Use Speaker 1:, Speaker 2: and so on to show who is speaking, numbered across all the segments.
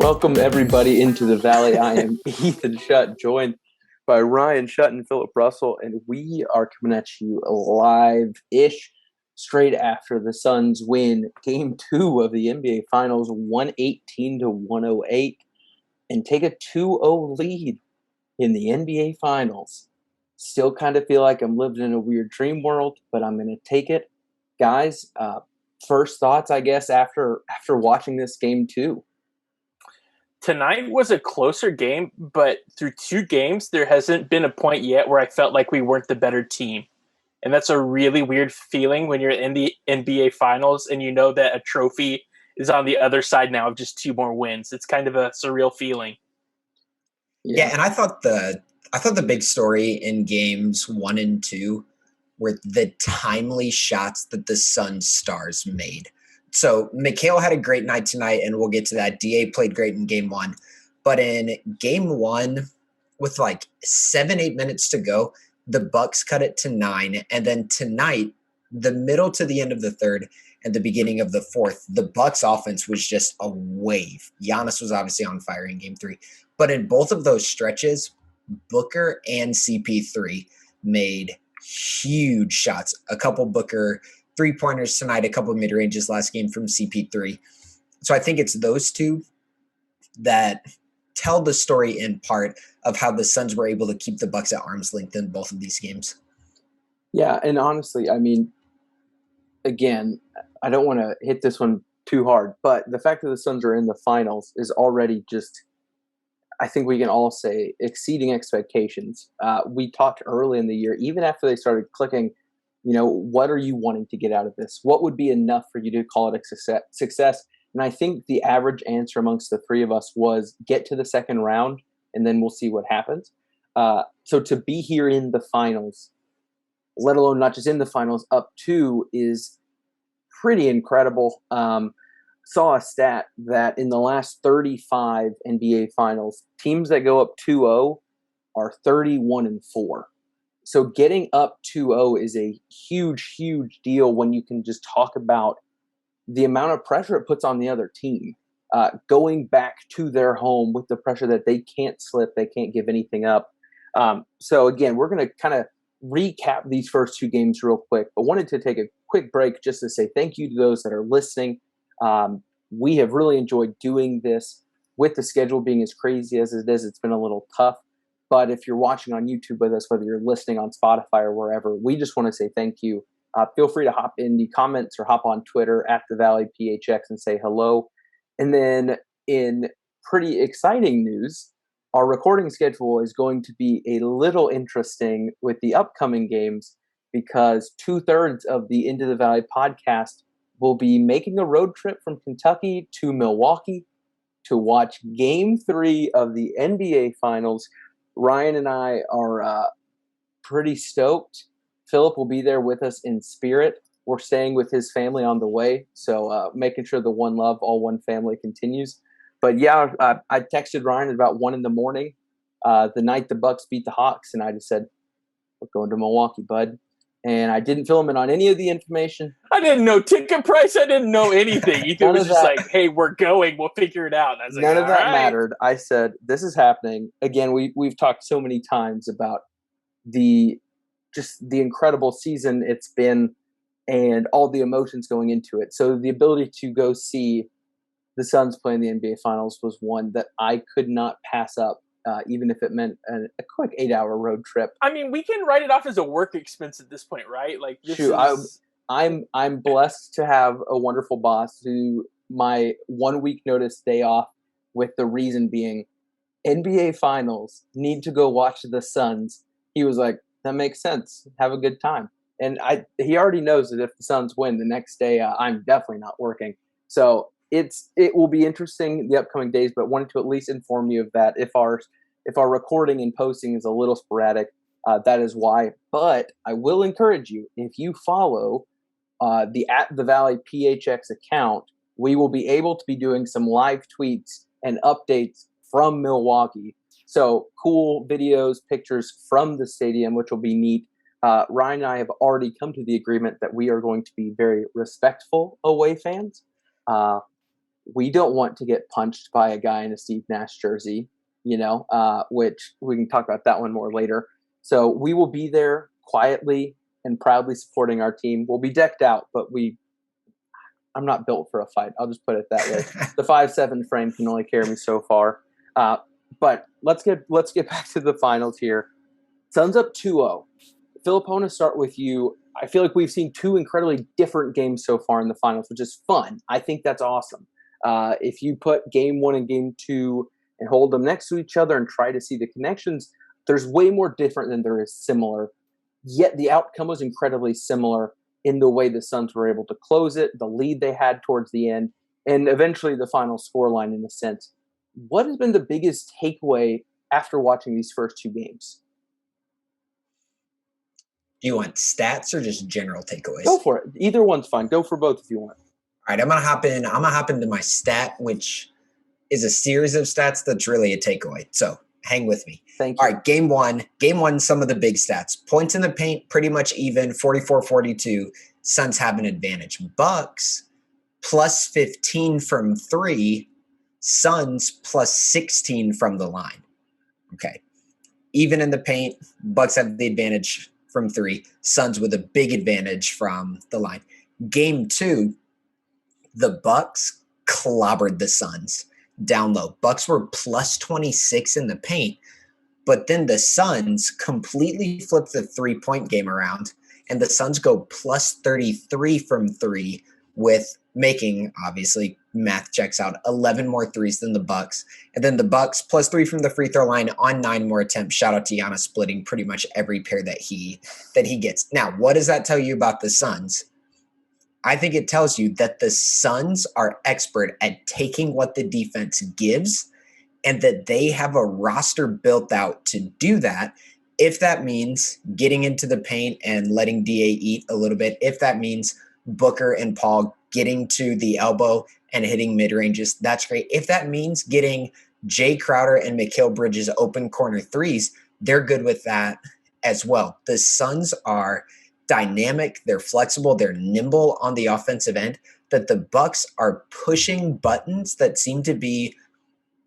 Speaker 1: Welcome everybody into the Valley. I am Ethan Shutt, joined by Ryan Shutt and Philip Russell, and we are coming at you live-ish straight after the Suns win Game 2 of the NBA Finals, 118-108, and take a 2-0 lead in the NBA Finals. Still kind of feel like I'm living in a weird dream world, but I'm going to take it. Guys, first thoughts, I guess, after watching this Game 2.
Speaker 2: Tonight was a closer game, but through two games, there hasn't been a point yet where I felt like we weren't the better team. And that's a really weird feeling when you're in the NBA Finals and you know that a trophy is on the other side now of just two more wins. It's kind of a surreal feeling.
Speaker 3: Yeah, and I thought the big story in games 1 and 2 were the timely shots that the Suns stars made. So Mikal had a great night tonight, and we'll get to that. DA played great in Game 1. But in Game 1, with like 7-8 minutes to go, the Bucks cut it to 9. And then tonight, the middle to the end of the third and the beginning of the fourth, the Bucks offense was just a wave. Giannis was obviously on fire in Game 3. But in both of those stretches, Booker and CP3 made huge shots. A couple Booker three-pointers tonight, a couple of mid-ranges last game from CP3. So I think it's those two that tell the story in part of how the Suns were able to keep the Bucks at arm's length in both of these games.
Speaker 1: Yeah, and honestly, I mean, again, I don't want to hit this one too hard, but the fact that the Suns are in the finals is already just, I think we can all say, exceeding expectations. We talked early in the year, even after they started clicking, what are you wanting to get out of this? What would be enough for you to call it a success? And I think the average answer amongst the three of us was get to the second round, and then we'll see what happens. So to be here in the finals, let alone not just in the finals, up 2 is pretty incredible. Saw a stat that in the last 35 NBA finals, teams that go up 2-0 are 31-4. So getting up 2-0 is a huge, huge deal when you can just talk about the amount of pressure it puts on the other team. Going back to their home with the pressure that they can't slip, they can't give anything up. So again, we're going to kind of recap these first two games real quick, but wanted to take a quick break just to say thank you to those that are listening. We have really enjoyed doing this with the schedule being as crazy as it is. It's been a little tough. But if you're watching on YouTube with us, whether you're listening on Spotify or wherever, we just want to say thank you. Feel free to hop in the comments or hop on Twitter at the Valley PHX and say hello. And then in pretty exciting news, our recording schedule is going to be a little interesting with the upcoming games because 2/3 of the Into the Valley podcast will be making a road trip from Kentucky to Milwaukee to watch Game 3 of the NBA Finals. Ryan and I are pretty stoked. Philip will be there with us in spirit. We're staying with his family on the way, so making sure the one love, all one family continues. But yeah, I texted Ryan at about 1 a.m, the night the Bucks beat the Hawks, and I just said, we're going to Milwaukee, bud. And I didn't fill him in on any of the information.
Speaker 2: I didn't know ticket price. I didn't know anything. Ethan was just like, hey, we're going. We'll figure it out. And I was like,
Speaker 1: none of that
Speaker 2: right.
Speaker 1: mattered. I said, this is happening. Again, we've talked so many times about the incredible season it's been and all the emotions going into it. So the ability to go see the Suns play in the NBA Finals was one that I could not pass up. Even if it meant a quick 8-hour road trip.
Speaker 2: I mean, we can write it off as a work expense at this point, right? Like, this
Speaker 1: is... I'm blessed to have a wonderful boss who my 1 week notice day off with the reason being NBA Finals, need to go watch the Suns. He was like, that makes sense. Have a good time. And he already knows that if the Suns win the next day, I'm definitely not working. So it will be interesting the upcoming days, but wanted to at least inform you of that. If our recording and posting is a little sporadic, that is why. But I will encourage you, if you follow the at the Valley PHX account, we will be able to be doing some live tweets and updates from Milwaukee. So cool videos, pictures from the stadium, which will be neat. Ryan and I have already come to the agreement that we are going to be very respectful away fans. we don't want to get punched by a guy in a Steve Nash jersey, which we can talk about that one more later. So we will be there quietly and proudly supporting our team. We'll be decked out, but I'm not built for a fight. I'll just put it that way. The 5'7" frame can only carry me so far. But let's get back to the finals here. Suns up 2-0. Philip, I want to start with you. I feel like we've seen two incredibly different games so far in the finals, which is fun. I think that's awesome. If you put game one and game two and hold them next to each other and try to see the connections, there's way more different than there is similar. Yet the outcome was incredibly similar in the way the Suns were able to close it, the lead they had towards the end, and eventually the final scoreline in a sense. What has been the biggest takeaway after watching these first two games?
Speaker 3: Do you want stats or just general takeaways?
Speaker 1: Go for it. Either one's fine. Go for both if you want.
Speaker 3: All right, I'm gonna hop into my stat, which is a series of stats that's really a takeaway. So hang with me.
Speaker 1: Thank you.
Speaker 3: All right, game one, some of the big stats. Points in the paint, pretty much even, 44-42. Suns have an advantage. Bucks, plus 15 from three. Suns, plus 16 from the line. Okay. Even in the paint, Bucks have the advantage from three. Suns with a big advantage from the line. Game two, the Bucks clobbered the Suns down low. Bucks were plus 26 in the paint, but then the Suns completely flipped the 3-point game around, and the Suns go plus 33 from three with making, obviously, math checks out, 11 more threes than the Bucks. And then the Bucks plus 3 from the free throw line on 9 more attempts. Shout out to Giannis splitting pretty much every pair that he gets. Now, what does that tell you about the Suns? I think it tells you that the Suns are expert at taking what the defense gives and that they have a roster built out to do that. If that means getting into the paint and letting DA eat a little bit, if that means Booker and Paul getting to the elbow and hitting mid-ranges, that's great. If that means getting Jay Crowder and Mikal Bridges open corner threes, they're good with that as well. The Suns are dynamic, they're flexible, they're nimble on the offensive end, that the Bucks are pushing buttons that seem to be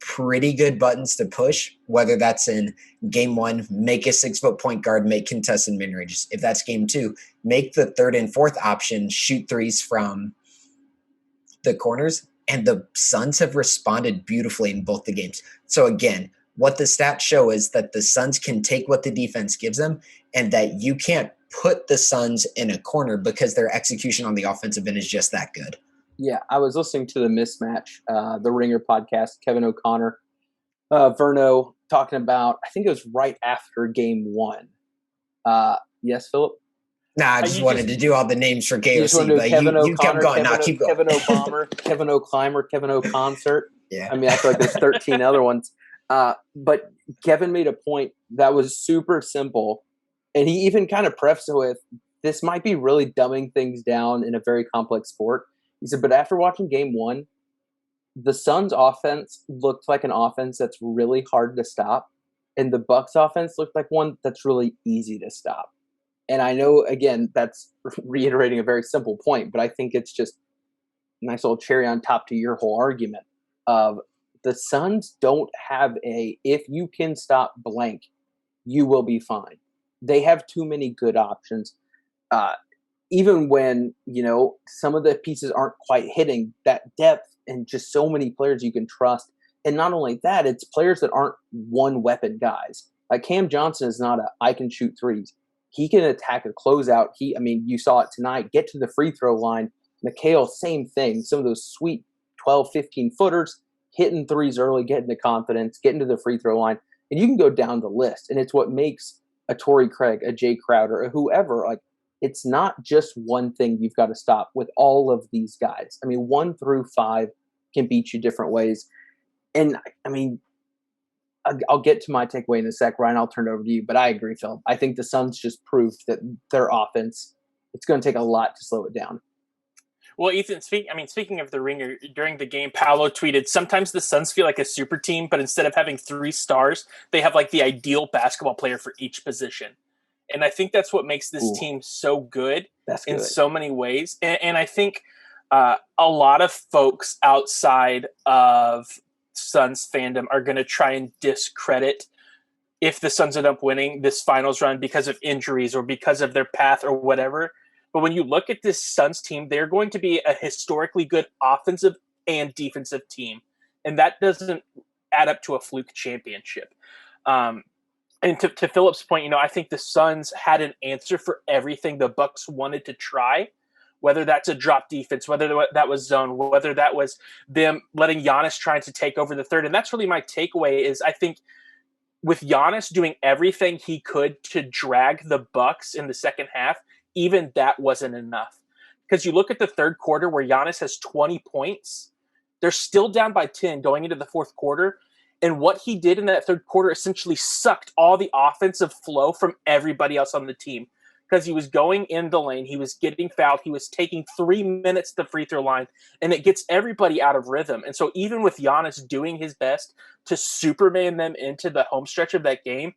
Speaker 3: pretty good buttons to push, whether that's in game one, make a 6-foot point guard, make contested mid-ranges. If that's game two, make the third and fourth option, shoot threes from the corners. And the Suns have responded beautifully in both the games. So again, what the stats show is that the Suns can take what the defense gives them and that you can't put the Suns in a corner because their execution on the offensive end is just that good.
Speaker 1: Yeah, I was listening to the Mismatch, the Ringer podcast, Kevin O'Connor, Verno talking about, I think it was right after game one. Yes, Philip?
Speaker 3: Nah, I just wanted to do all the names for KOC, but you kept going. Keep going.
Speaker 1: Kevin O'Bomber, Kevin O'Climber, Kevin O'Concert.
Speaker 3: Yeah.
Speaker 1: I mean, I feel like there's 13 other ones. But Kevin made a point that was super simple, and he even kind of prefaced it with, this might be really dumbing things down in a very complex sport. He said, but after watching game one, the Suns offense looked like an offense that's really hard to stop. And the Bucks offense looked like one that's really easy to stop. And I know, again, that's reiterating a very simple point, but I think it's just a nice little cherry on top to your whole argument of the Suns don't have if you can stop blank, you will be fine. They have too many good options. Even when, some of the pieces aren't quite hitting, that depth and just so many players you can trust. And not only that, it's players that aren't one-weapon guys. Like Cam Johnson is not I can shoot threes. He can attack a closeout. You saw it tonight. Get to the free throw line. Mikal, same thing. Some of those sweet 12, 15-footers, hitting threes early, getting the confidence, getting to the free throw line. And you can go down the list. And it's what makes a Torrey Craig, a Jay Crowder, or whoever, it's not just one thing you've got to stop with all of these guys. 1 through 5 can beat you different ways. And, I'll get to my takeaway in a sec, Ryan. I'll turn it over to you. But I agree, Phil. I think the Suns just proved that their offense, it's going to take a lot to slow it down.
Speaker 2: Well, Ethan, speaking of the Ringer, during the game, Paolo tweeted, sometimes the Suns feel like a super team, but instead of having 3 stars, they have the ideal basketball player for each position. And I think that's what makes this team so good in so many ways. And I think A lot of folks outside of Suns fandom are going to try and discredit if the Suns end up winning this finals run because of injuries or because of their path or whatever. But when you look at this Suns team, they're going to be a historically good offensive and defensive team. And that doesn't add up to a fluke championship. And to Philip's point, I think the Suns had an answer for everything the Bucks wanted to try, whether that's a drop defense, whether that was zone, whether that was them letting Giannis trying to take over the third. And that's really my takeaway is I think with Giannis doing everything he could to drag the Bucks in the second half, even that wasn't enough. Because you look at the third quarter where Giannis has 20 points, they're still down by 10 going into the fourth quarter. And what he did in that third quarter essentially sucked all the offensive flow from everybody else on the team. Because he was going in the lane, he was getting fouled, he was taking 3 minutes to the free throw line, and it gets everybody out of rhythm. And so even with Giannis doing his best to Superman them into the home stretch of that game,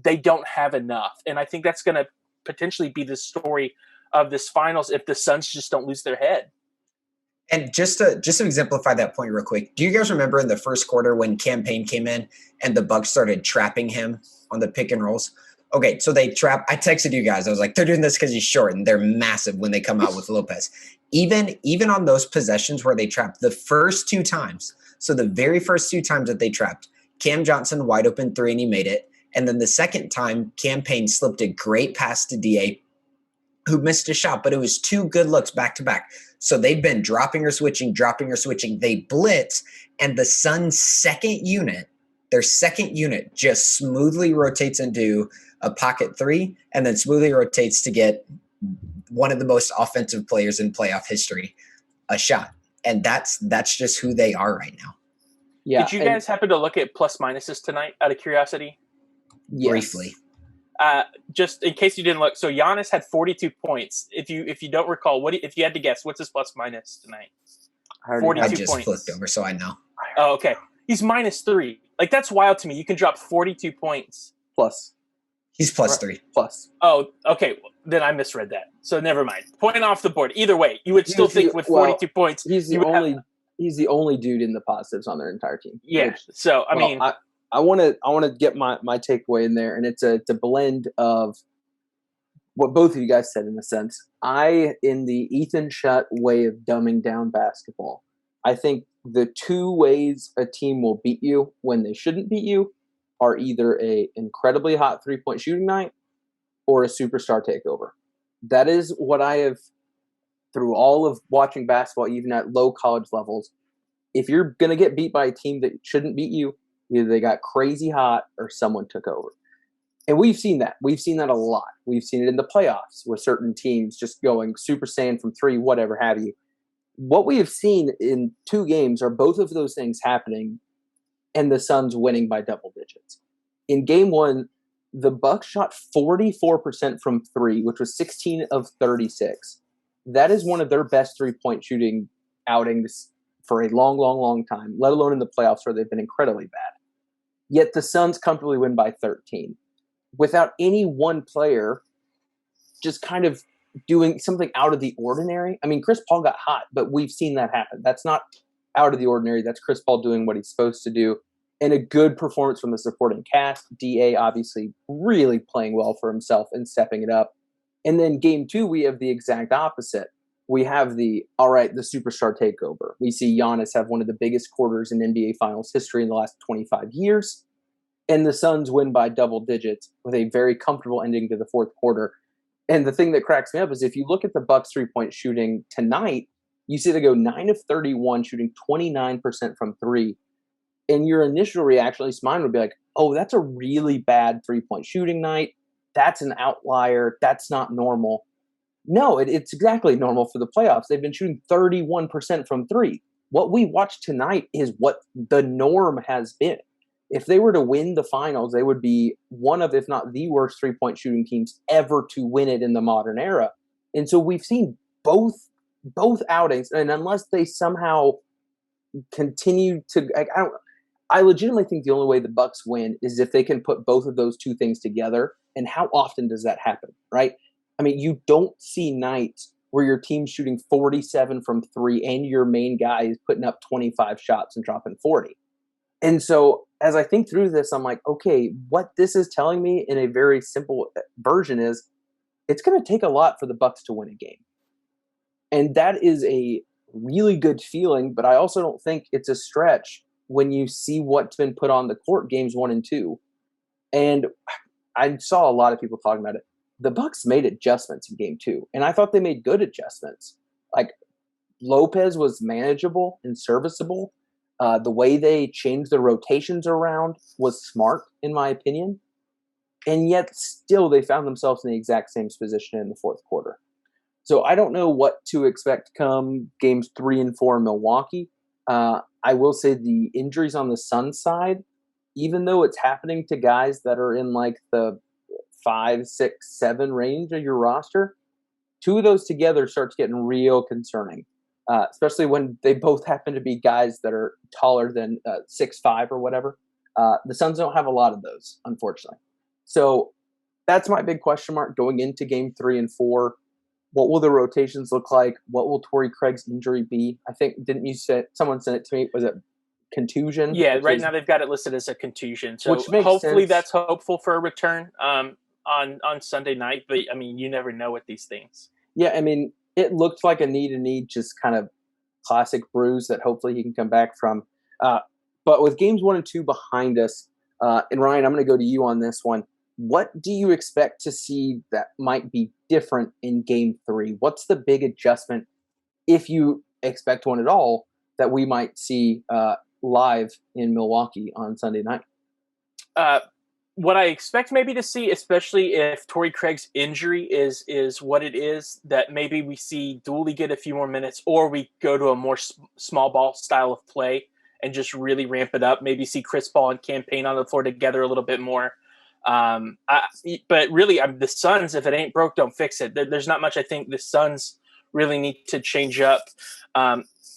Speaker 2: they don't have enough. And I think that's going to potentially be the story of this finals if the Suns just don't lose their head.
Speaker 3: And just to exemplify that point real quick, do you guys remember in the first quarter when Cam Payne came in and the Bucks started trapping him on the pick and rolls? Okay, so they trap. I texted you guys. I was like, they're doing this because he's short, and they're massive when they come out with Lopez. Even on those possessions where they trapped the first 2 times, so the very first 2 times that they trapped, Cam Johnson wide open 3 and he made it. And then the second time, Cam Payne slipped a great pass to DA, who missed a shot, but it was 2 good looks back to back. So they've been dropping or switching. They blitz, and the Suns' their second unit just smoothly rotates into a pocket 3 and then smoothly rotates to get one of the most offensive players in playoff history a shot. And that's just who they are right now.
Speaker 2: Yeah. Did you guys happen to look at plus minuses tonight out of curiosity?
Speaker 1: Yes.
Speaker 3: Briefly.
Speaker 2: Just in case you didn't look, so Giannis had 42 points. If you don't recall, if you had to guess, what's his plus minus tonight?
Speaker 3: 42 I just points. Flipped over, so I know.
Speaker 2: Oh, okay. He's -3. Like, that's wild to me. You can drop 42 points.
Speaker 1: Plus.
Speaker 3: He's plus 3.
Speaker 1: Plus.
Speaker 2: Oh, okay. Then I misread that. So never mind. Point off the board. Either way, you would still think with 42 points.
Speaker 1: He's the only dude in the positives on their entire team.
Speaker 2: Yeah. So I mean,
Speaker 1: I want to get my takeaway in there, and it's a blend of what both of you guys said in a sense. In the Ethan Shutt way of dumbing down basketball, I think the 2 ways a team will beat you when they shouldn't beat you are either a incredibly hot 3-point shooting night or a superstar takeover. That is what I have, through all of watching basketball, even at low college levels. If you're going to get beat by a team that shouldn't beat you, either they got crazy hot or someone took over. And we've seen that. We've seen that a lot. We've seen it in the playoffs with certain teams just going Super Saiyan from 3, whatever have you. What we have seen in 2 games are both of those things happening and the Suns winning by double digits. In game 1, the Bucks shot 44% from 3, which was 16 of 36. That is one of their best 3-point shooting outings for a long, long, long time, let alone in the playoffs where they've been incredibly bad. Yet the Suns comfortably win by 13 without any one player just kind of doing something out of the ordinary. I mean, Chris Paul got hot, but we've seen that happen. That's not out of the ordinary. That's Chris Paul doing what he's supposed to do. And a good performance from the supporting cast. DA obviously really playing well for himself and stepping it up. And then game 2, we have the exact opposite. We have the superstar takeover. We see Giannis have one of the biggest quarters in NBA Finals history in the last 25 years. And the Suns win by double digits with a very comfortable ending to the fourth quarter. And the thing that cracks me up is if you look at the Bucks 3-point shooting tonight, you see they go 9 of 31, shooting 29% from 3. And your initial reaction, at least mine, would be like, oh, that's a really bad 3-point shooting night. That's an outlier. That's not normal. No, it's exactly normal for the playoffs. They've been shooting 31% from 3. What we watched tonight is what the norm has been. If they were to win the finals, they would be one of, if not the worst 3-point shooting teams ever to win it in the modern era. And so we've seen both outings, and unless they somehow continue to, I legitimately think the only way the Bucks win is if they can put both of those 2 things together. And how often does that happen, right? I mean, you don't see nights where your team's shooting 47 from three and your main guy is putting up 25 shots and dropping 40. And so as I think through this, I'm like, okay, what this is telling me in a very simple version is it's going to take a lot for the Bucks to win a game. And that is a really good feeling, but I also don't think it's a stretch when you see what's been put on the court games 1 and 2. And I saw a lot of people talking about it. The Bucks made adjustments in game 2, and I thought they made good adjustments. Like Lopez was manageable and serviceable. The way they changed the rotations around was smart, in my opinion. And yet still they found themselves in the exact same position in the fourth quarter. So I don't know what to expect come games 3 and 4 in Milwaukee. I will say the injuries on the Suns side, even though it's happening to guys that are in like the 5, 6, 7 range of your roster, 2 of those together starts getting real concerning. Especially when they both happen to be guys that are taller than 6'5" or whatever. The Suns don't have a lot of those, unfortunately. So that's my big question mark going into game 3 and 4. What will the rotations look like? What will Torrey Craig's injury be? I think, didn't you say, someone sent it to me, was it contusion?
Speaker 2: Yeah, right now they've got it listed as a contusion. So
Speaker 1: sense.
Speaker 2: hopefully that's hopeful for a return on Sunday night. But, I mean, you never know with these things.
Speaker 1: Yeah, I mean, it looked like a knee-to-knee, just kind of classic bruise that hopefully he can come back from. But with games 1 and 2 behind us, and Ryan, I'm going to go to you on this one. What do you expect to see that might be different in game 3? What's the big adjustment, if you expect one at all, that we might see live in Milwaukee on Sunday night?
Speaker 2: What I expect maybe to see, especially if Torrey Craig's injury is what it is, that maybe we see Dooley get a few more minutes, or we go to a more small ball style of play and just really ramp it up. Maybe see Chris Paul and Cam Payne on the floor together a little bit more. But really, the Suns, if it ain't broke, don't fix it. There's not much I think the Suns really need to change up.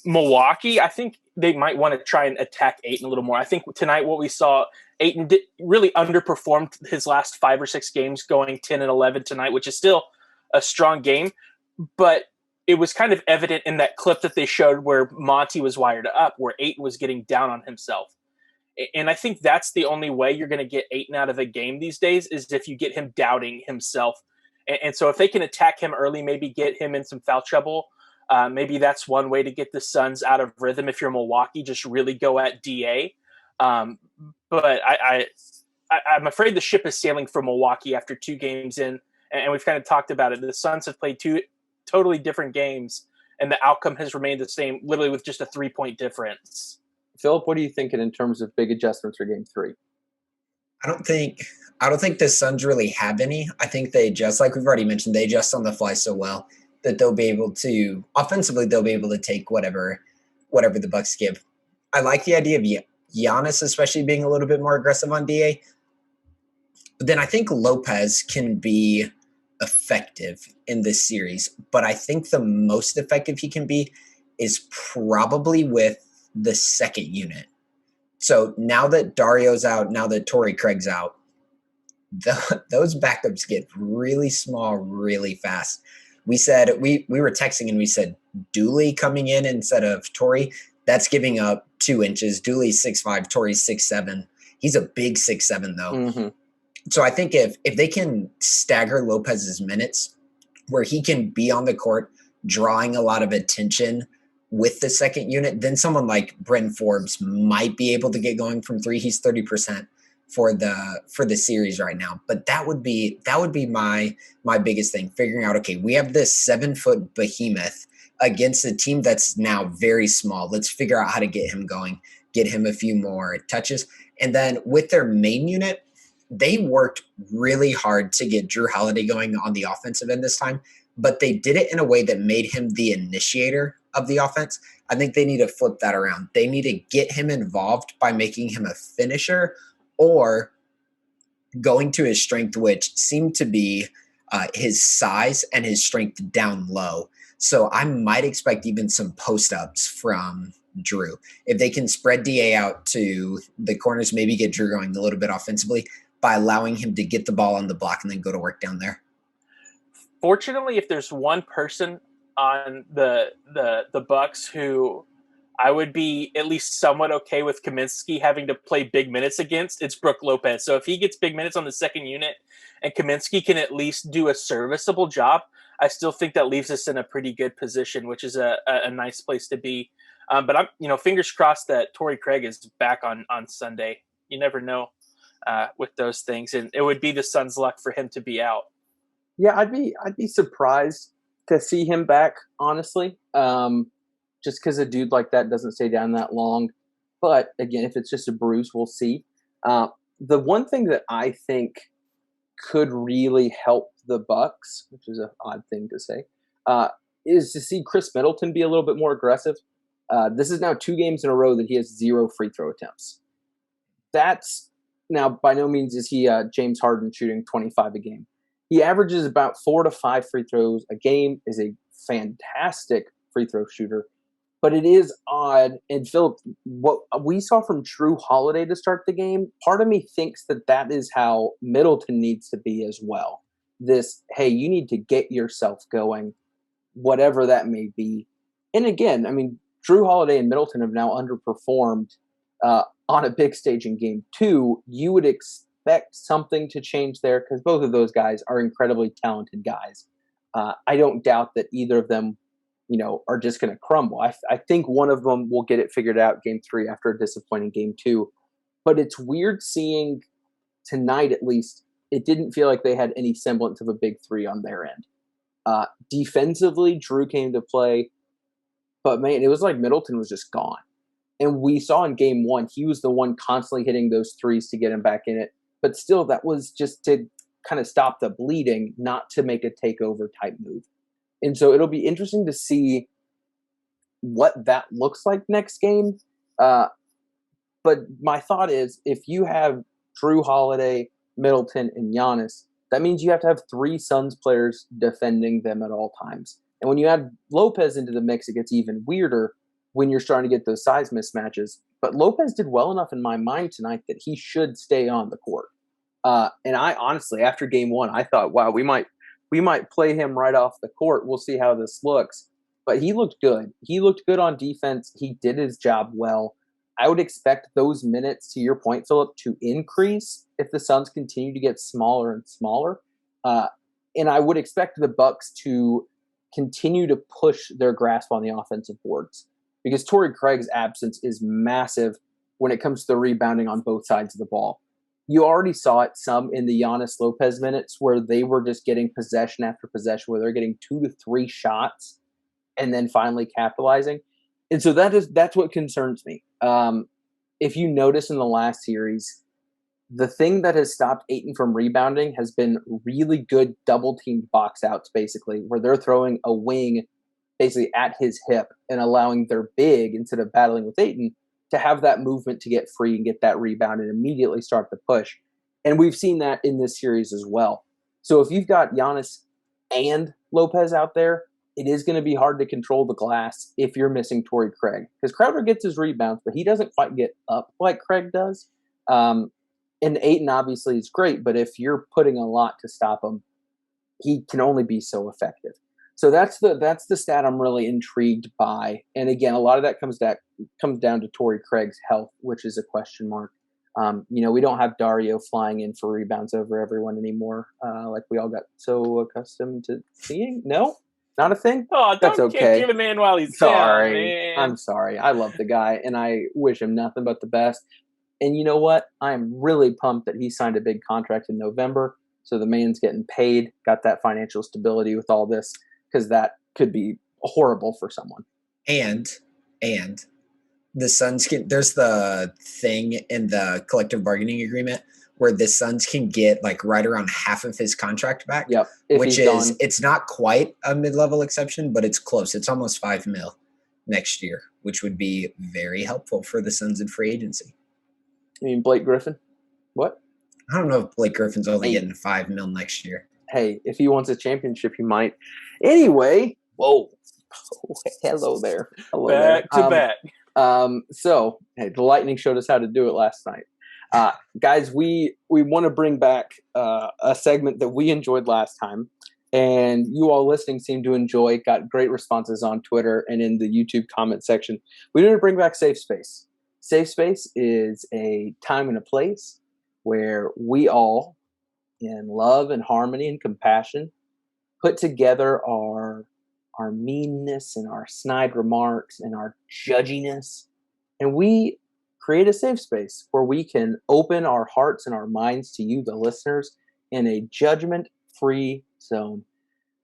Speaker 2: Milwaukee, I think they might want to try and attack Ayton a little more. I think tonight what we saw, Ayton really underperformed his last 5 or 6 games, going 10 and 11 tonight, which is still a strong game. But it was kind of evident in that clip that they showed where Monty was wired up, where Ayton was getting down on himself. And I think that's the only way you're going to get Ayton out of a game these days, is if you get him doubting himself. And so if they can attack him early, maybe get him in some foul trouble, maybe that's one way to get the Suns out of rhythm. If you're Milwaukee, just really go at DA. But I'm afraid the ship is sailing for Milwaukee after 2 games in, and we've kind of talked about it. The Suns have played 2 totally different games, and the outcome has remained the same, literally with just a 3-point difference.
Speaker 1: Philip, what are you thinking in terms of big adjustments for game 3?
Speaker 3: I don't think the Suns really have any. I think they adjust, like we've already mentioned, they adjust on the fly so well that they'll be able to, offensively, they'll be able to take whatever the Bucks give. I like the idea of Giannis especially being a little bit more aggressive on DA. But then I think Lopez can be effective in this series. But I think the most effective he can be is probably with the second unit. So now that Dario's out, now that Torrey Craig's out, those backups get really small really fast. We said, we were texting and we said Dooley coming in instead of Torrey, that's giving up 2 inches. Dooley's 6'5", Torrey's 6'7". He's a big 6'7", though.
Speaker 1: Mm-hmm.
Speaker 3: So I think if they can stagger Lopez's minutes where he can be on the court drawing a lot of attention with the second unit, then someone like Bryn Forbes might be able to get going from 3. He's 30% for the series right now. But that would be my biggest thing, figuring out, okay, we have this 7-foot behemoth against a team that's now very small. Let's figure out how to get him going, get him a few more touches. And then with their main unit, they worked really hard to get Drew Holiday going on the offensive end this time, but they did it in a way that made him the initiator of the offense. I think they need to flip that around. They need to get him involved by making him a finisher or going to his strength, which seemed to be his size and his strength down low. So I might expect even some post-ups from Drew. If they can spread DA out to the corners, maybe get Drew going a little bit offensively by allowing him to get the ball on the block and then go to work down there.
Speaker 2: Fortunately, if there's one person on the Bucks who I would be at least somewhat okay with Kaminsky having to play big minutes against. It's Brook Lopez. So if he gets big minutes on the second unit and Kaminsky can at least do a serviceable job, I still think that leaves us in a pretty good position, which is a nice place to be. But I'm, fingers crossed that Torrey Craig is back on Sunday. You never know with those things, and it would be the Suns' luck for him to be out.
Speaker 1: Yeah, I'd be surprised to see him back, honestly. Just because a dude like that doesn't stay down that long. But again, if it's just a bruise, we'll see. The one thing that I think could really help the Bucks, which is an odd thing to say, is to see Chris Middleton be a little bit more aggressive. This is now 2 games in a row that he has 0 free throw attempts. That's now by no means is he James Harden shooting 25 a game. He averages about 4 to 5 free throws a game, is a fantastic free throw shooter. But it is odd, and Philip, what we saw from Drew Holiday to start the game, part of me thinks that is how Middleton needs to be as well. This, hey, you need to get yourself going, whatever that may be. And again, I mean, Drew Holiday and Middleton have now underperformed on a big stage in Game 2. You would expect something to change there because both of those guys are incredibly talented guys. I don't doubt that either of them are just going to crumble. I think one of them will get it figured out Game 3 after a disappointing Game 2. But it's weird seeing tonight, at least, it didn't feel like they had any semblance of a big 3 on their end. Defensively, Drew came to play. But, man, it was like Middleton was just gone. And we saw in Game 1, he was the one constantly hitting those threes to get him back in it. But still, that was just to kind of stop the bleeding, not to make a takeover type move. And so it'll be interesting to see what that looks like next game. But my thought is if you have Drew Holiday, Middleton, and Giannis, that means you have to have 3 Suns players defending them at all times. And when you add Lopez into the mix, it gets even weirder when you're starting to get those size mismatches. But Lopez did well enough in my mind tonight that he should stay on the court. And I honestly, after Game 1, I thought, wow, we might play him right off the court. We'll see how this looks. But he looked good. He looked good on defense. He did his job well. I would expect those minutes, to your point, Philip, to increase if the Suns continue to get smaller and smaller. And I would expect the Bucks to continue to push their grasp on the offensive boards because Torrey Craig's absence is massive when it comes to the rebounding on both sides of the ball. You already saw it some in the Giannis Lopez minutes where they were just getting possession after possession, where they're getting 2 to 3 shots and then finally capitalizing. And so that's what concerns me. If you notice in the last series, the thing that has stopped Ayton from rebounding has been really good double-teamed box outs, basically, where they're throwing a wing basically at his hip and allowing their big, instead of battling with Ayton, to have that movement to get free and get that rebound and immediately start the push. And we've seen that in this series as well. So if you've got Giannis and Lopez out there, it is going to be hard to control the glass if you're missing Torrey Craig. Because Crowder gets his rebounds, but he doesn't quite get up like Craig does. And Ayton obviously is great, but if you're putting a lot to stop him, he can only be so effective. So that's the stat I'm really intrigued by. And again, a lot of that comes down to Torrey Craig's health, which is a question mark. We don't have Dario flying in for rebounds over everyone anymore, like we all got so accustomed to seeing. No, not a thing.
Speaker 2: Oh,
Speaker 1: that's okay.
Speaker 2: Give a man while he's
Speaker 1: sorry.
Speaker 2: down, man.
Speaker 1: I'm sorry. I love the guy, and I wish him nothing but the best. And you know what? I'm really pumped that he signed a big contract in November. So the man's getting paid, got that financial stability with all this. Because that could be horrible for someone.
Speaker 3: And the Suns there's the thing in the collective bargaining agreement where the Suns can get like right around half of his contract back.
Speaker 1: Yep.
Speaker 3: Which is gone. It's not quite a mid-level exception, but it's close. It's almost $5 million next year, which would be very helpful for the Suns in free agency.
Speaker 1: You mean Blake Griffin? What?
Speaker 3: I don't know if Blake Griffin's only getting $5 million next year.
Speaker 1: Hey, if he wants a championship, he might. Anyway, whoa. Oh, hello there. Hello
Speaker 2: back
Speaker 1: there.
Speaker 2: To back.
Speaker 1: So, hey, the Lightning showed us how to do it last night. Guys, we want to bring back a segment that we enjoyed last time. And you all listening seem to enjoy. Got great responses on Twitter and in the YouTube comment section. We need to bring back Safe Space. Safe Space is a time and a place where we all, in love and harmony and compassion, put together our meanness and our snide remarks and our judginess, and we create a safe space where we can open our hearts and our minds to you, the listeners, in a judgment-free zone.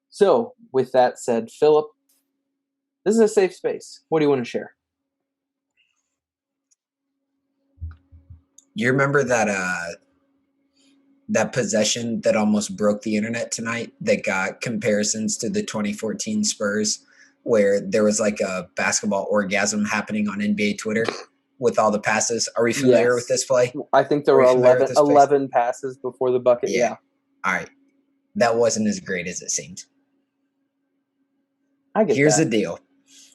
Speaker 1: So, with that said, Philip, this is a safe space. What do you want to share?
Speaker 3: You remember that possession that almost broke the internet tonight that got comparisons to the 2014 Spurs, where there was like a basketball orgasm happening on NBA Twitter with all the passes? Are we familiar with this play?
Speaker 1: I think there were 11 passes before the bucket. Yeah.
Speaker 3: All right. That wasn't as great as it seemed.
Speaker 1: Here's
Speaker 3: the deal.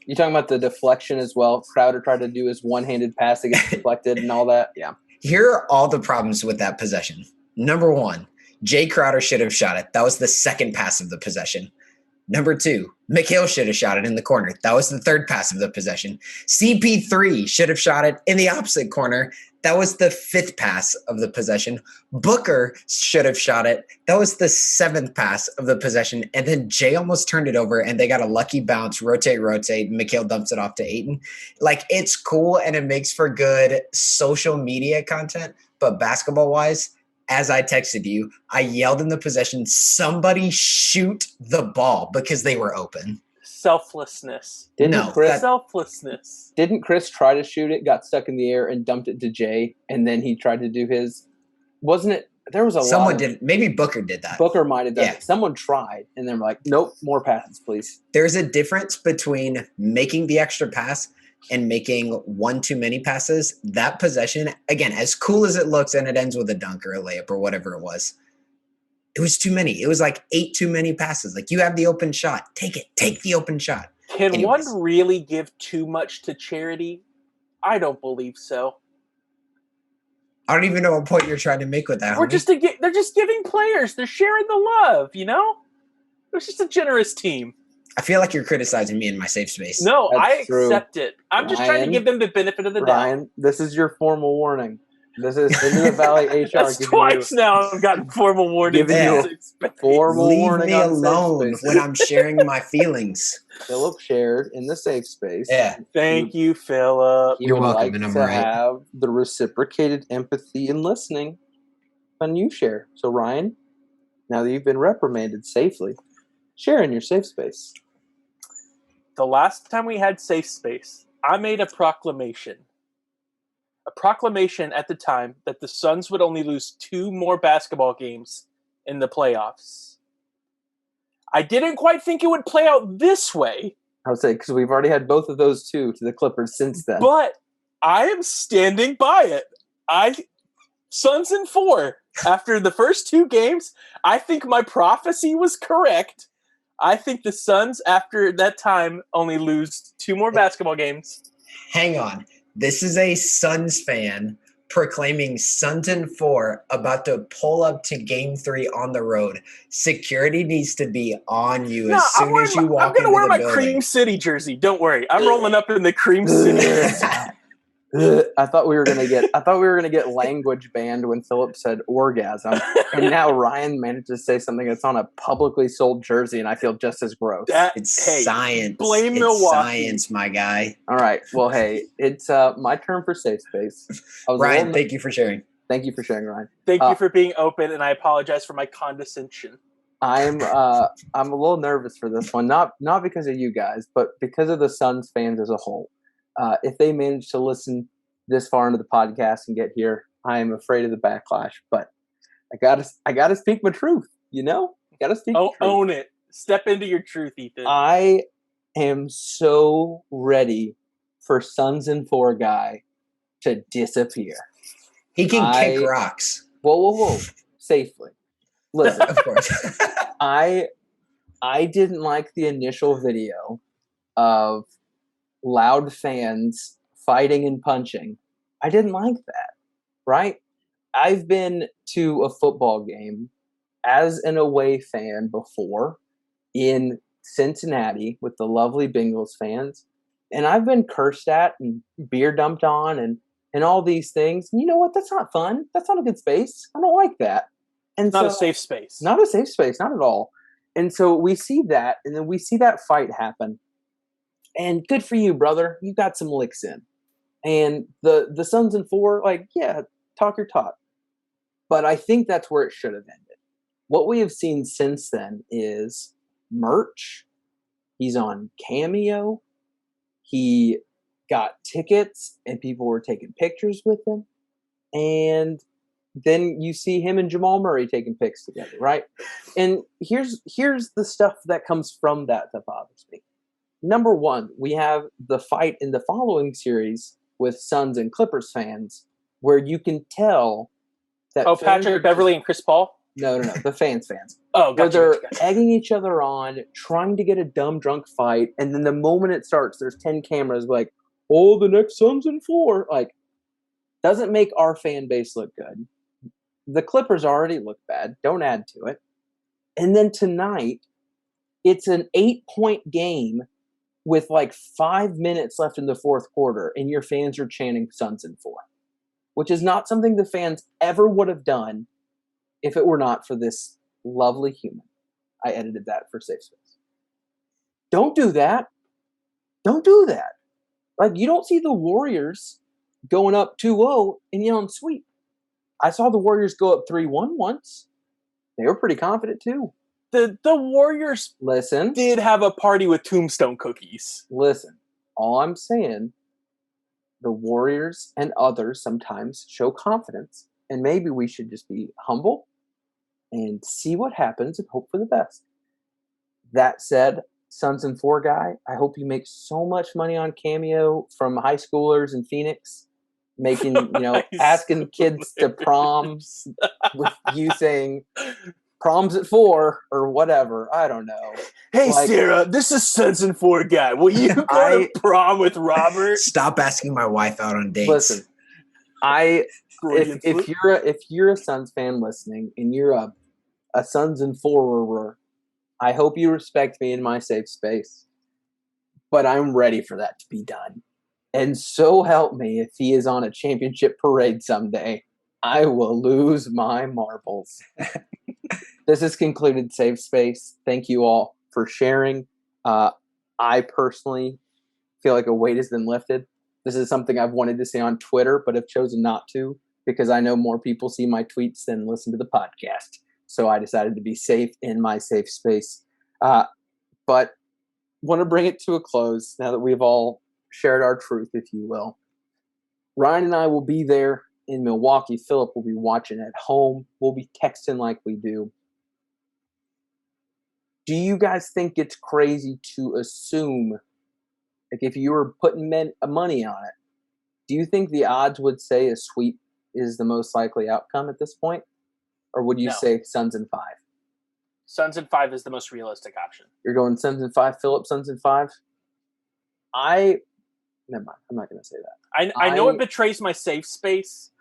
Speaker 1: You talking about the deflection as well? Crowder tried to do his one-handed pass that gets deflected and all that? Yeah.
Speaker 3: Here are all the problems with that possession. Number one, Jay Crowder should have shot it. That was the second pass of the possession. Number two, Mikhail should have shot it in the corner. That was the third pass of the possession. CP3 should have shot it in the opposite corner. That was the fifth pass of the possession. Booker should have shot it. That was the seventh pass of the possession. And then Jay almost turned it over, and they got a lucky bounce, rotate. Mikhail dumps it off to Ayton. Like, it's cool, and it makes for good social media content. But basketball-wise, as I texted you, I yelled in the possession, somebody shoot the ball, because they were open.
Speaker 2: Selflessness. Selflessness.
Speaker 1: Didn't Chris try to shoot it, got stuck in the air, and dumped it to Jay, and then he tried to do his? Wasn't it? There was
Speaker 3: Someone did. Maybe Booker did that.
Speaker 1: Booker might have done it. Someone tried, and they're like, nope, more passes, please.
Speaker 3: There's a difference between making the extra pass and making one too many passes. That possession, again, as cool as it looks, and it ends with a dunk or a layup or whatever it was too many. It was like 8 too many passes. Like, you have the open shot. Take it. Take the open shot.
Speaker 2: Can one really give too much to charity? I don't believe so.
Speaker 3: I don't even know what point you're trying to make with that.
Speaker 2: They're just giving players. They're sharing the love, you know? It's just a generous team.
Speaker 3: I feel like you're criticizing me in my safe space.
Speaker 2: No, I accept it. I'm just trying to give them the benefit of the doubt.
Speaker 1: Ryan, this is your formal warning. This is into the Valley HR.
Speaker 2: That's twice now I've gotten formal warning.
Speaker 1: Formal
Speaker 3: Leave
Speaker 1: warning.
Speaker 3: Me alone when I'm sharing my feelings.
Speaker 1: Philip shared in the safe space.
Speaker 3: Yeah.
Speaker 2: Thank you, Philip.
Speaker 3: You're welcome,
Speaker 1: and I'm right. Have the reciprocated empathy and listening when you share. So, Ryan, now that you've been reprimanded safely, share in your safe space.
Speaker 2: The last time we had safe space, I made a proclamation. A proclamation at the time that the Suns would only lose 2 more basketball games in the playoffs. I didn't quite think it would play out this way.
Speaker 1: I would say, because we've already had both of those 2 to the Clippers since then.
Speaker 2: But I am standing by it. Suns in 4. After the first 2 games, I think my prophecy was correct. I think the Suns, after that time, only lose 2 more basketball games.
Speaker 3: Hang on. This is a Suns fan proclaiming Suns in 4, about to pull up to Game 3 on the road. Security needs to be on you as soon as you walk into the building.
Speaker 2: I'm going to wear my Cream City jersey. Don't worry. I'm rolling up in the Cream City jersey.
Speaker 1: I thought we were gonna get language banned when Philip said orgasm, and now Ryan managed to say something that's on a publicly sold jersey, and I feel just as gross.
Speaker 3: It's science.
Speaker 2: Blame Milwaukee.
Speaker 3: Science, my guy.
Speaker 1: All right. Well, hey, it's my turn for safe space.
Speaker 3: Ryan, thank you for sharing.
Speaker 1: Thank you for sharing, Ryan.
Speaker 2: Thank you for being open, and I apologize for my condescension.
Speaker 1: I'm a little nervous for this one, not because of you guys, but because of the Suns fans as a whole. If they manage to listen this far into the podcast and get here, I am afraid of the backlash. But I gotta speak my truth. You know, gotta speak.
Speaker 2: Oh, own it. Step into your truth, Ethan.
Speaker 1: I am so ready for Suns in 4 guy to disappear.
Speaker 3: He can kick rocks.
Speaker 1: Whoa, safely. Listen,
Speaker 3: of course.
Speaker 1: I didn't like the initial video of loud fans fighting and punching. I didn't like that, right? I've been to a football game as an away fan before in Cincinnati with the lovely Bengals fans, and I've been cursed at and beer dumped on and all these things. And you know what? That's not fun. That's not a good space. I don't like that. And
Speaker 2: Not
Speaker 1: so,
Speaker 2: a safe space.
Speaker 1: not a safe space, not at all. And so we see that, and then we see that fight happen. And good for you, brother. You got some licks in. And the Suns in 4, like, yeah, talk your talk. But I think that's where it should have ended. What we have seen since then is merch. He's on Cameo. He got tickets, and people were taking pictures with him. And then you see him and Jamal Murray taking pics together, right? And here's the stuff that comes from that bothers me. Number one, we have the fight in the following series with Suns and Clippers fans, where you can tell that
Speaker 2: Patrick Beverley and Chris Paul?
Speaker 1: No, the fans.
Speaker 2: Oh,
Speaker 1: where
Speaker 2: gotcha,
Speaker 1: they're
Speaker 2: gotcha.
Speaker 1: egging each other on, trying to get a dumb drunk fight, and then the moment it starts, there's 10 cameras like, oh, the next Suns in 4. Like, doesn't make our fan base look good. The Clippers already look bad. Don't add to it. And then tonight, it's an 8-point game with like 5 minutes left in the fourth quarter, and your fans are chanting Suns in 4, which is not something the fans ever would have done if it were not for this lovely human. I edited that for Safe Space. Don't do that. Don't do that. Like, you don't see the Warriors going up 2-0 and yelling sweep. I saw the Warriors go up 3-1 once. They were pretty confident too.
Speaker 2: The Warriors did have a party with tombstone cookies.
Speaker 1: Listen, all I'm saying, the Warriors and others sometimes show confidence, and maybe we should just be humble and see what happens and hope for the best. That said, Suns in 4 guy, I hope you make so much money on Cameo from high schoolers in Phoenix, making, asking kids to proms with you saying proms at 4 or whatever. I don't know.
Speaker 2: Hey, Sarah, this is Suns in 4 guy. Will you go to prom with Robert?
Speaker 3: Stop asking my wife out on dates.
Speaker 1: Listen, if you're a Suns fan listening and you're a Suns in 4-er, I hope you respect me in my safe space. But I'm ready for that to be done. And so help me, if he is on a championship parade someday, I will lose my marbles. This has concluded Safe Space. Thank you all for sharing. I personally feel like a weight has been lifted. This is something I've wanted to say on Twitter, but have chosen not to because I know more people see my tweets than listen to the podcast. So I decided to be safe in my safe space. But want to bring it to a close now that we've all shared our truth, if you will. Ryan and I will be there in Milwaukee. Philip will be watching at home. We'll be texting like we do. Do you guys think it's crazy to assume, like, if you were putting money on it, do you think the odds would say a sweep is the most likely outcome at this point? Or would you say Suns in 5?
Speaker 2: Suns in 5 is the most realistic option.
Speaker 1: You're going Suns in 5, Philip, Suns in 5? Never mind. I'm not going to say that.
Speaker 2: I know it betrays my safe space,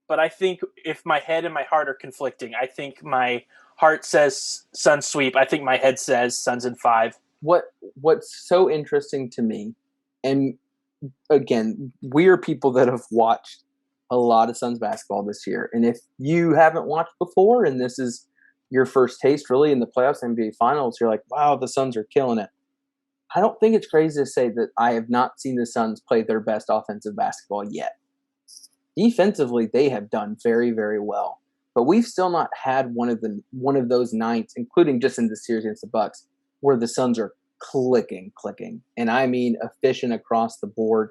Speaker 2: but I think if my head and my heart are conflicting, I think my heart says Suns sweep. I think my head says Suns in 5.
Speaker 1: What's so interesting to me, and again, we are people that have watched a lot of Suns basketball this year. And if you haven't watched before and this is your first taste really in the playoffs, NBA Finals, you're like, wow, the Suns are killing it. I don't think it's crazy to say that I have not seen the Suns play their best offensive basketball yet. Defensively, they have done very, very well. But we've still not had one of those nights, including just in the series against the Bucks, where the Suns are clicking. And I mean efficient across the board.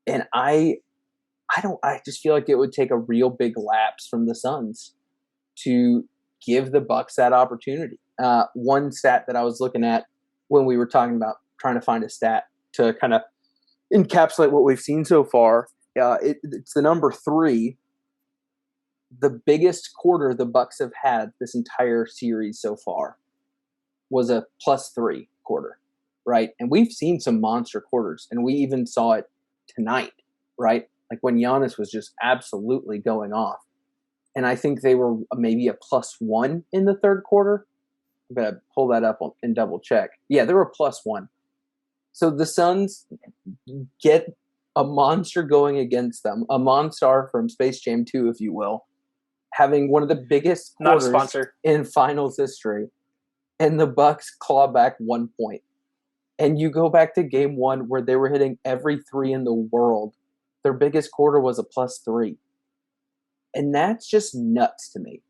Speaker 1: And I just feel like it would take a real big lapse from the Suns to give the Bucks that opportunity. One stat that I was looking at when we were talking about trying to find a stat to kind of encapsulate what we've seen so far, it's the number 3. The biggest quarter the Bucks have had this entire series so far was a +3 quarter, right? And we've seen some monster quarters, and we even saw it tonight, right? Like when Giannis was just absolutely going off. and I think they were maybe a +1 in the third quarter. I'm going to pull that up and double check. Yeah, they were +1. So the Suns get a monster going against them, a Monstar from Space Jam 2, if you will, having one of the biggest
Speaker 2: Not a
Speaker 1: quarters
Speaker 2: sponsor.
Speaker 1: in finals history, and the Bucks claw back 1 point. And you go back to game one where they were hitting every three in the world. Their biggest quarter was a +3. And that's just nuts to me.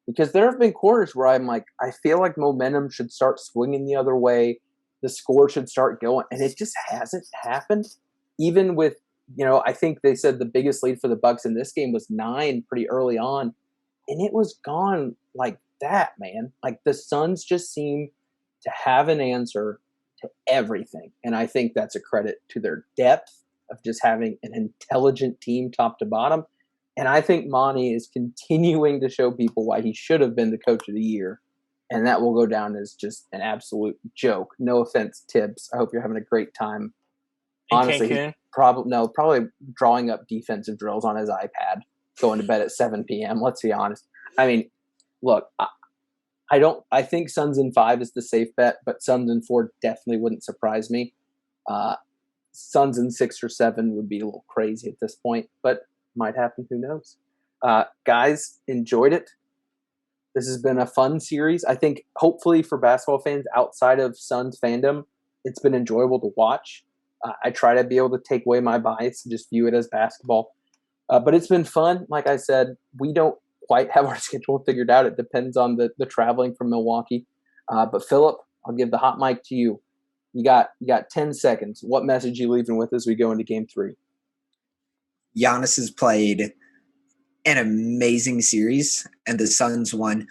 Speaker 1: Because there have been quarters where I'm like, I feel like momentum should start swinging the other way. The score should start going. And it just hasn't happened. Even with, I think they said the biggest lead for the Bucks in this game was 9 pretty early on. And it was gone like that, man. Like the Suns just seem to have an answer to everything. And I think that's a credit to their depth of just having an intelligent team top to bottom. And I think Monty is continuing to show people why he should have been the coach of the year. And that will go down as just an absolute joke. No offense, Tibbs. I hope you're having a great time. Honestly, probably drawing up defensive drills on his iPad, going to bed at 7 p.m. Let's be honest. I mean, look, I think Suns in 5 is the safe bet, but Suns in 4 definitely wouldn't surprise me. Suns in 6 or 7 would be a little crazy at this point, but might happen. Who knows? Guys, enjoyed it. This has been a fun series. I think hopefully for basketball fans outside of Suns fandom, it's been enjoyable to watch. I try to be able to take away my bias and just view it as basketball. But it's been fun. Like I said, we don't quite have our schedule figured out. It depends on the traveling from Milwaukee. But Philip, I'll give the hot mic to you. You got 10 seconds. What message are you leaving with as we go into game 3?
Speaker 3: Giannis has played an amazing series, and the Suns won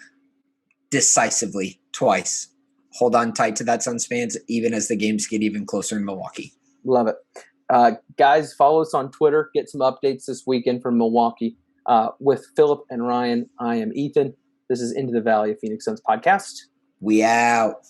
Speaker 3: decisively twice. Hold on tight to that, Suns fans, even as the games get even closer in Milwaukee.
Speaker 1: Love it. Guys, follow us on Twitter. Get some updates this weekend from Milwaukee. With Philip and Ryan, I am Ethan. This is Into the Valley of Phoenix Suns podcast.
Speaker 3: We out.